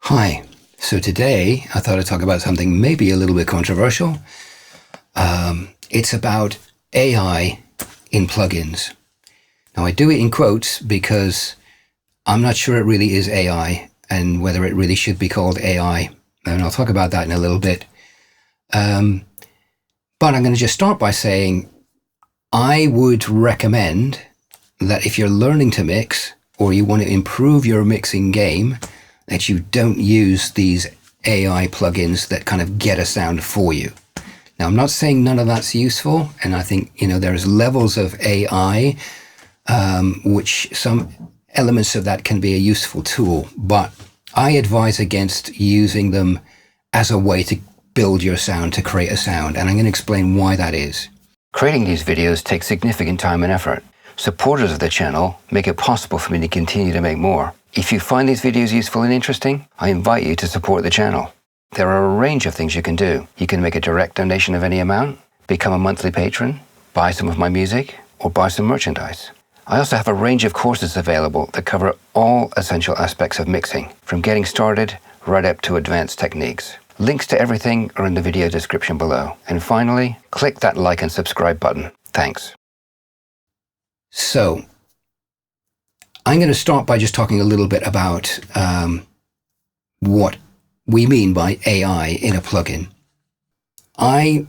Hi. So today I thought I'd talk about something maybe a little bit controversial. It's about AI in plugins. Now I do it in quotes because I'm not sure it really is AI and whether it really should be called AI. And I'll talk about that in a little bit. But I'm going to just start by saying I would recommend that if you're learning to mix or you want to improve your mixing game, that you don't use these AI plugins that kind of get a sound for you. Now, I'm not saying none of that's useful, and I think, there's levels of AI, which some elements of that can be a useful tool, but I advise against using them as a way to build your sound, to create a sound, and I'm going to explain why that is. Creating these videos takes significant time and effort. Supporters of the channel make it possible for me to continue to make more. If you find these videos useful and interesting, I invite you to support the channel. There are a range of things you can do. You can make a direct donation of any amount, become a monthly patron, buy some of my music, or buy some merchandise. I also have a range of courses available that cover all essential aspects of mixing, from getting started right up to advanced techniques. Links to everything are in the video description below. And finally, click that like and subscribe button. Thanks. So, I'm going to start by just talking a little bit about what we mean by AI in a plugin. I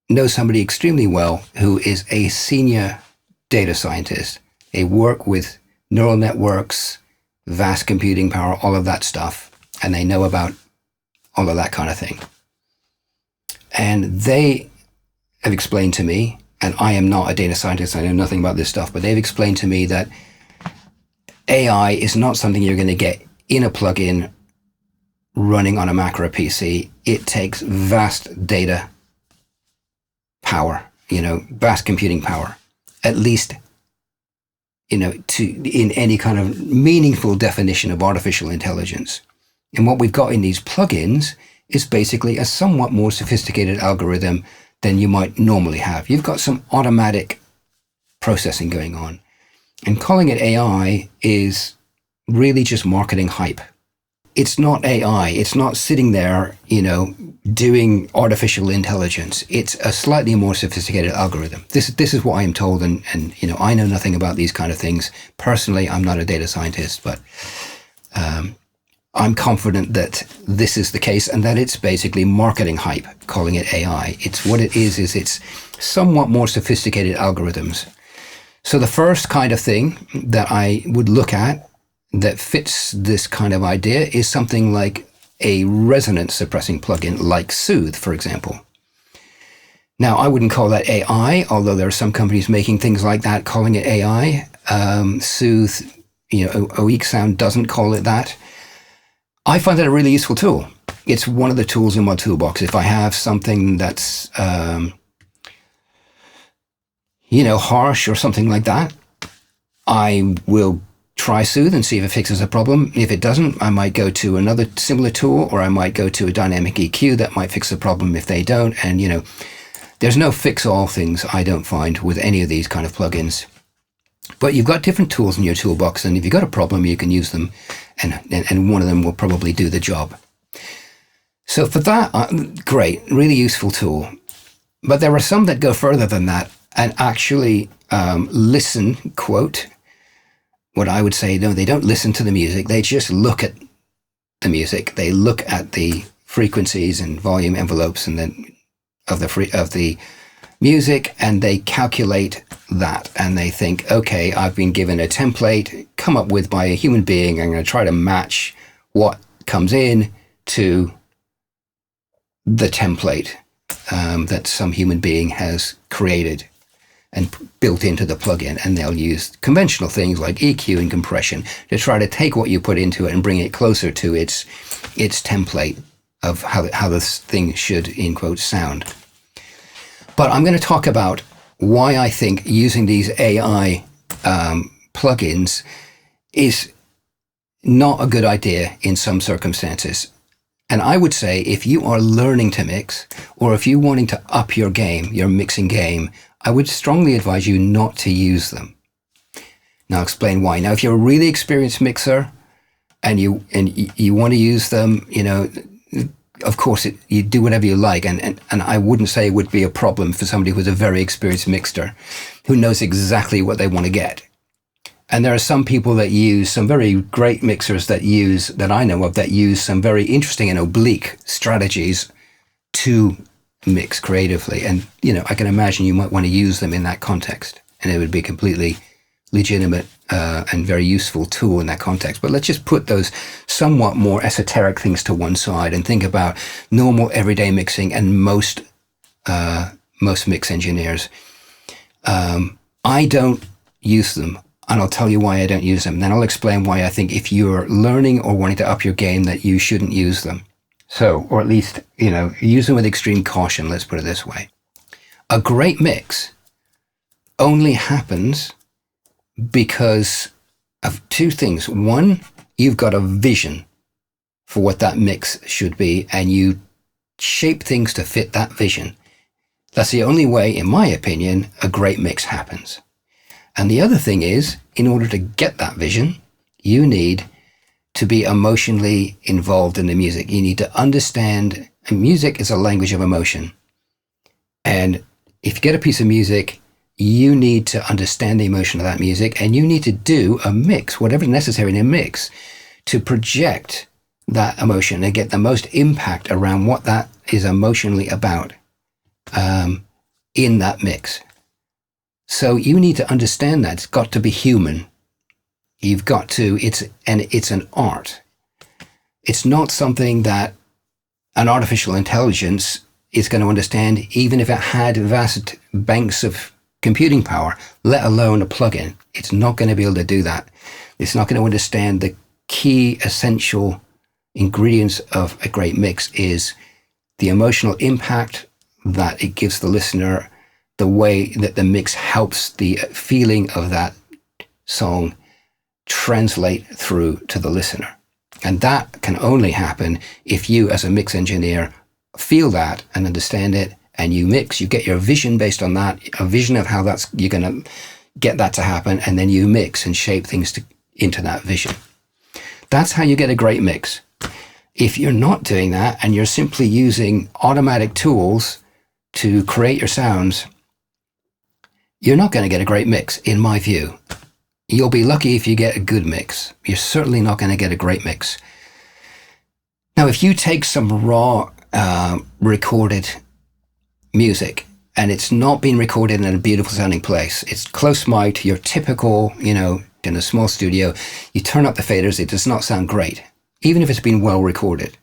know somebody extremely well who is a senior data scientist. They work with neural networks, vast computing power, all of that stuff, and they know about all of that kind of thing. And they have explained to me, and I am not a data scientist, I know nothing about this stuff, but they've explained to me that AI is not something you're going to get in a plugin running on a Mac or a PC. It takes vast data power, vast computing power, at least, in any kind of meaningful definition of artificial intelligence. And what we've got in these plugins is basically a somewhat more sophisticated algorithm than you might normally have. You've got some automatic processing going on. And calling it AI is really just marketing hype. It's not AI. It's not sitting there, doing artificial intelligence. It's a slightly more sophisticated algorithm. This is what I am told, and I know nothing about these kind of things. Personally, I'm not a data scientist, but I'm confident that this is the case and that it's basically marketing hype, calling it AI. It's what it is it's somewhat more sophisticated algorithms. So the first kind of thing that I would look at that fits this kind of idea is something like a resonance suppressing plugin like Soothe, for example. Now, I wouldn't call that AI, although there are some companies making things like that, calling it AI. Soothe, Oeak Sound doesn't call it that. I find that a really useful tool. It's one of the tools in my toolbox. If I have something that's harsh or something like that, I will try Soothe and see if it fixes a problem. If it doesn't, I might go to another similar tool, or I might go to a dynamic EQ that might fix the problem if they don't. And, there's no fix-all things, I don't find, with any of these kind of plugins. But you've got different tools in your toolbox, and if you've got a problem, you can use them, and one of them will probably do the job. So for that, great, really useful tool. But there are some that go further than that and actually listen, quote, what I would say, no, they don't listen to the music. They just look at the music. They look at the frequencies and volume envelopes and then of the music, and they calculate that. And they think, okay, I've been given a template come up with by a human being. I'm going to try to match what comes in to the template that some human being has created and built into the plugin, and they'll use conventional things like EQ and compression to try to take what you put into it and bring it closer to its template of how this thing should, in quotes, sound. But I'm going to talk about why I think using these AI plugins is not a good idea in some circumstances. And I would say if you are learning to mix, or if you're wanting to up your game, your mixing game, I would strongly advise you not to use them. Now I'll explain why. Now, if you're a really experienced mixer and you want to use them, of course, you do whatever you like. And I wouldn't say it would be a problem for somebody who's a very experienced mixer who knows exactly what they want to get. And there are some people that use some very great mixers that I know of that use some very interesting and oblique strategies to mix creatively. And, I can imagine you might want to use them in that context, and it would be a completely legitimate and very useful tool in that context. But let's just put those somewhat more esoteric things to one side and think about normal everyday mixing and most mix engineers. I don't use them. And I'll tell you why I don't use them. Then I'll explain why I think if you're learning or wanting to up your game that you shouldn't use them. So, or at least, use them with extreme caution, let's put it this way. A great mix only happens because of two things. One, you've got a vision for what that mix should be, and you shape things to fit that vision. That's the only way, in my opinion, a great mix happens. And the other thing is, in order to get that vision, you need to be emotionally involved in the music. You need to understand, and music is a language of emotion. And if you get a piece of music, you need to understand the emotion of that music, and you need to do a mix, whatever's necessary in a mix, to project that emotion and get the most impact around what that is emotionally about in that mix. So you need to understand that. It's got to be human. You've got to, it's an art. It's not something that an artificial intelligence is going to understand, even if it had vast banks of computing power, let alone a plugin. It's not going to be able to do that. It's not going to understand the key essential ingredients of a great mix is the emotional impact that it gives the listener, the way that the mix helps the feeling of that song translate through to the listener. And that can only happen if you, as a mix engineer, feel that and understand it, and you mix, you get your vision based on that, a vision of how you're going to get that to happen, and then you mix and shape things into that vision. That's how you get a great mix. If you're not doing that and you're simply using automatic tools to create your sounds, you're not going to get a great mix, in my view. You'll be lucky if you get a good mix. You're certainly not going to get a great mix. Now, if you take some raw recorded music and it's not been recorded in a beautiful sounding place, it's close mic, your typical, in a small studio, you turn up the faders, it does not sound great, even if it's been well recorded.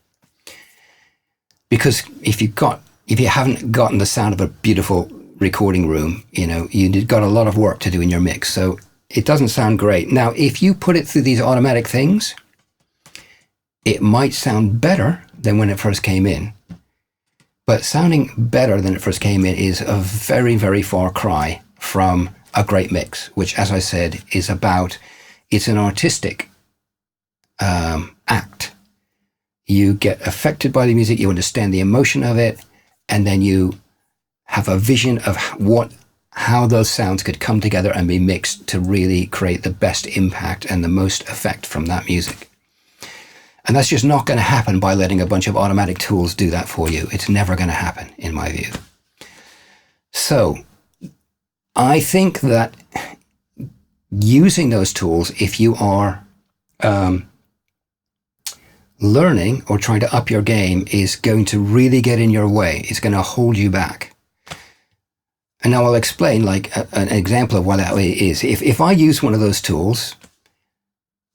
Because if you haven't gotten the sound of a beautiful recording room, you've got a lot of work to do in your mix. So it doesn't sound great. Now, if you put it through these automatic things, it might sound better than when it first came in. But sounding better than it first came in is a very, very far cry from a great mix, which, as I said, it's an artistic act. You get affected by the music, you understand the emotion of it, and then you have a vision of how those sounds could come together and be mixed to really create the best impact and the most effect from that music. And that's just not going to happen by letting a bunch of automatic tools do that for you. It's never going to happen, in my view. So I think that using those tools, if you are learning or trying to up your game, is going to really get in your way. It's going to hold you back. And now I'll explain an example of why that is. If I use one of those tools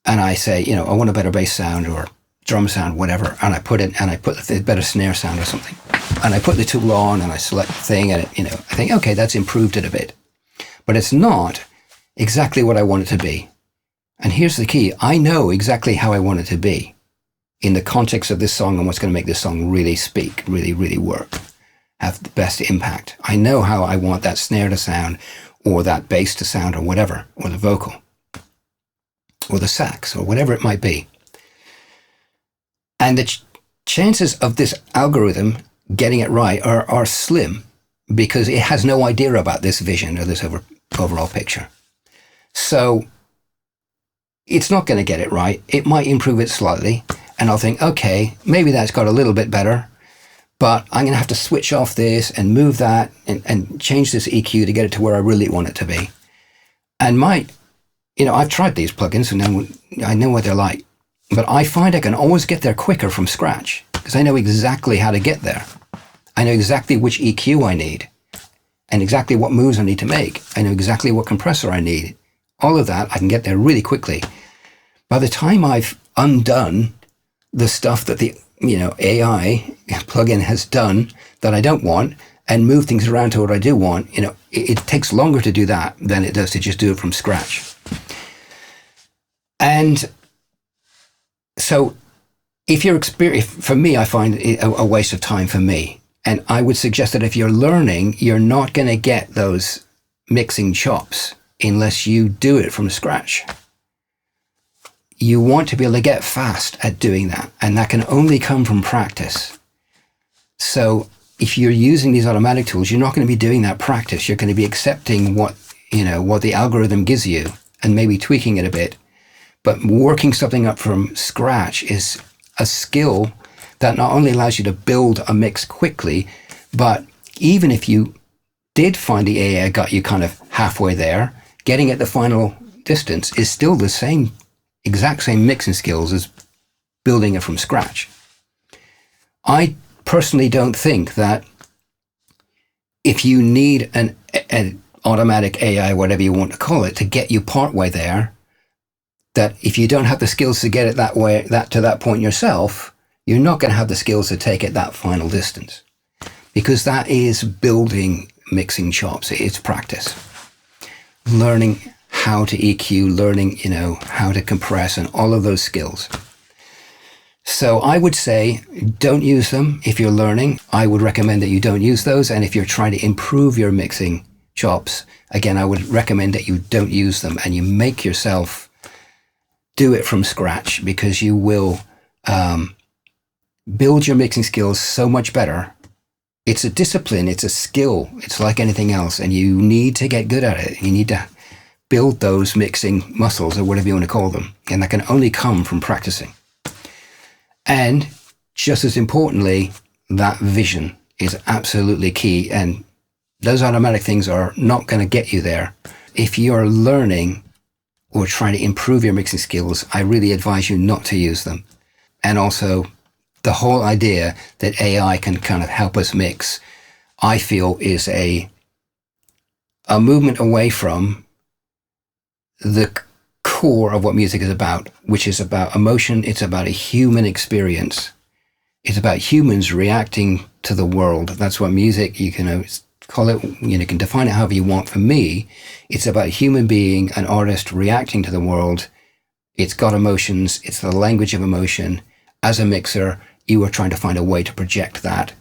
and I say, I want a better bass sound or drum sound, whatever, and I put a better snare sound or something, and I put the tool on and I select the thing and I think, okay, that's improved it a bit, but it's not exactly what I want it to be. And here's the key. I know exactly how I want it to be in the context of this song and what's going to make this song really speak, really, really work, have the best impact. I know how I want that snare to sound, or that bass to sound, or whatever, or the vocal, or the sax, or whatever it might be. And the chances of this algorithm getting it right are slim, because it has no idea about this vision or this overall picture. So it's not going to get it right. It might improve it slightly, and I'll think, okay, maybe that's got a little bit better, but I'm going to have to switch off this and move that and change this EQ to get it to where I really want it to be. And I've tried these plugins and I know what they're like, but I find I can always get there quicker from scratch because I know exactly how to get there. I know exactly which EQ I need and exactly what moves I need to make. I know exactly what compressor I need. All of that, I can get there really quickly. By the time I've undone the stuff that the AI plugin has done that I don't want and move things around to what I do want, it takes longer to do that than it does to just do it from scratch. And so for me, I find it a waste of time for me. And I would suggest that if you're learning, you're not going to get those mixing chops unless you do it from scratch. You want to be able to get fast at doing that, and that can only come from practice. So if you're using these automatic tools, you're not going to be doing that practice. You're going to be accepting what the algorithm gives you and maybe tweaking it a bit. But working something up from scratch is a skill that not only allows you to build a mix quickly, but even if you did find the AI got you kind of halfway there, getting at the final distance is still the exact same mixing skills as building it from scratch. I personally don't think that if you need an automatic AI, whatever you want to call it, to get you partway there, that if you don't have the skills to get it to that point yourself, you're not going to have the skills to take it that final distance, because that is building mixing chops. It's practice, learning how to EQ, learning, how to compress and all of those skills. So I would say don't use them if you're learning. I would recommend that you don't use those. And if you're trying to improve your mixing chops, again, I would recommend that you don't use them and you make yourself do it from scratch, because you will build your mixing skills so much better. It's a discipline, it's a skill, it's like anything else, and you need to get good at it. You need to build those mixing muscles, or whatever you want to call them, and that can only come from practicing. And just as importantly, that vision is absolutely key, and those automatic things are not going to get you there. If you're learning or trying to improve your mixing skills, I really advise you not to use them. And also, the whole idea that AI can kind of help us mix, I feel, is a movement away from the core of what music is about, which is about emotion. It's about a human experience. It's about humans reacting to the world. That's what music, you can call it, you can define it however you want. For me, it's about a human being, an artist reacting to the world. It's got emotions. It's the language of emotion. As a mixer, you are trying to find a way to project that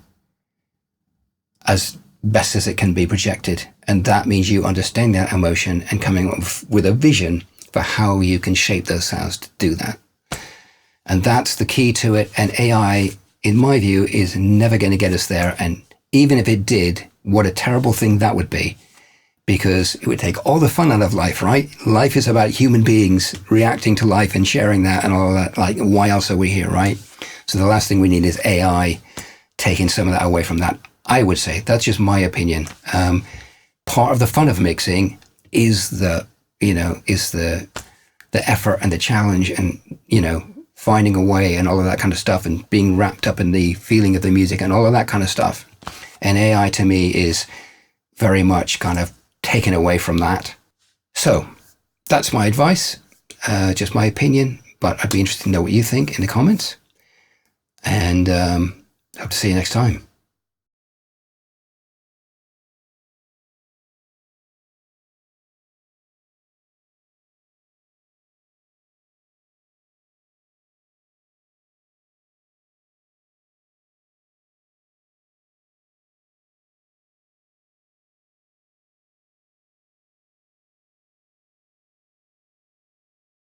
as best as it can be projected. And that means you understand that emotion and coming up with a vision for how you can shape those sounds to do that. And that's the key to it. And AI, in my view, is never going to get us there. And even if it did, what a terrible thing that would be, because it would take all the fun out of life, right? Life is about human beings reacting to life and sharing that and all that. Like, why else are we here, right? So the last thing we need is AI taking some of that away from that. I would say that's just my opinion. Part of the fun of mixing is the effort and the challenge and, finding a way and all of that kind of stuff and being wrapped up in the feeling of the music and all of that kind of stuff. And AI to me is very much kind of taken away from that. So that's my advice, just my opinion, but I'd be interested to know what you think in the comments. And hope to see you next time.